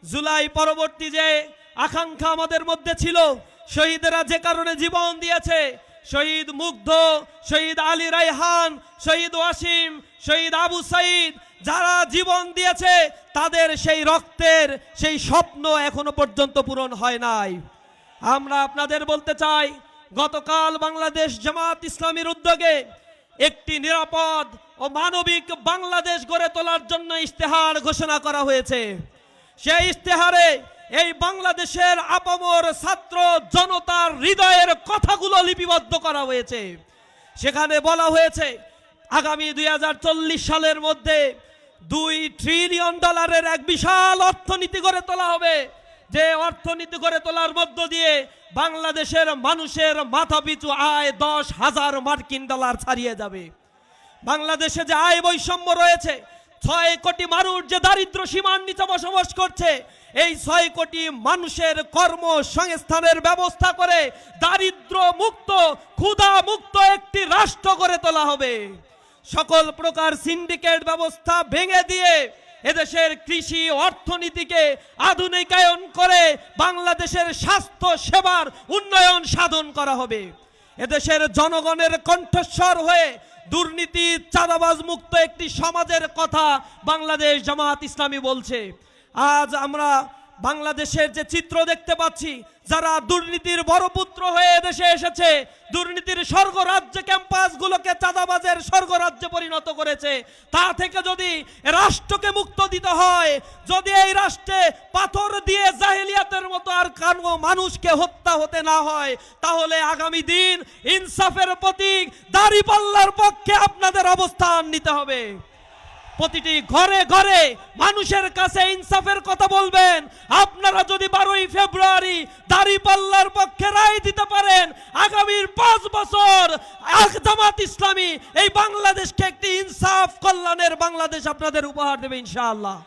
জুলাই পরবর্তী যে আকাঙ্ক্ষা আমাদের মধ্যে ছিল, শহীদেরা যে কারণে জীবন দিয়েছে, শহীদ মুগ্ধ, শহীদ আলী রায়হান, শহীদ ওয়াসিম, শহীদ আবু সাইদ, যারা জীবন দিয়েছে তাদের সেই রক্তের সেই স্বপ্ন এখনো পর্যন্ত পূরণ হয় নাই। আমরা আপনাদের বলতে চাই, গতকাল বাংলাদেশ জামাত ইসলামীর উদ্যোগে একটি নিরাপদ ও মানবিক বাংলাদেশ গড়ে তোলার জন্য ইশতেহার ঘোষণা করা হয়েছে। সেই ইশতেহারে এই বাংলাদেশের আপামর ছাত্র জনতার হৃদয়ের কথাগুলো লিপিবদ্ধ করা হয়েছে। সেখানে বলা হয়েছে আগামী 2040 সালের মধ্যে $2 ট্রিলিয়ন এক বিশাল অর্থনীতি গড়ে তোলা হবে, যে অর্থনীতি গড়ে তোলার মধ্য দিয়ে বাংলাদেশের মানুষের মাথাপিছু আয় $10,000 মার্কিন ছাড়িয়ে যাবে। বাংলাদেশে যে আয় বৈষম্য রয়েছে, 6 কোটি মানুষ যে দারিদ্র সীমার নিচে বসবাস করছে, এই 6 কোটি মানুষের কর্মসংস্থানের ব্যবস্থা করে দারিদ্র মুক্ত, ক্ষুধা মুক্ত একটি রাষ্ট্র গড়ে তোলা হবে। সকল প্রকার সিন্ডিকেট ব্যবস্থা ভেঙে দিয়ে এদেশের কৃষি অর্থনীতিকে আধুনিকায়ন করে বাংলাদেশের স্বাস্থ্য সেবার উন্নয়ন সাধন করা হবে। এদেশের জনগণের কণ্ঠস্বর হয়ে দুর্নীতি চাঁদাবাজ মুক্ত একটি সমাজের কথা বাংলাদেশ জামাত ইসলামী বলছে। আজ আমরা বাংলাদেশের যে চিত্র দেখতে পাচ্ছি, যারা দুর্নীতির বড় পুত্র হয়ে দেশে এসেছে, দুর্নীতির স্বর্গরাজ্য ক্যাম্পাসগুলোকে চাঁদাবাজের স্বর্গরাজ্যে পরিণত করেছে, তা থেকে যদি রাষ্ট্রকে মুক্ত দিতে হয়, যদি এই রাষ্ট্রে পাথর দিয়ে জাহেলিয়াতের মতো আর কানো মানুষকে হত্যা হতে না হয়, তাহলে আগামী দিন ইনসাফের প্রতীক দাঁড়িপাল্লার পক্ষে আপনাদের অবস্থান নিতে হবে। প্রতিটি ঘরে ঘরে মানুষের কাছে ইনসাফের কথা বলবেন। আপনারা যদি 12ই ফেব্রুয়ারি দাঁড়িপাল্লার পক্ষে রায় দিতে পারেন, আগামীর 5 বছর জামাত ইসলামী এই বাংলাদেশকে একটি ইনসাফ কল্যাণের বাংলাদেশ আপনাদের উপহার দেবে ইনশাআল্লাহ।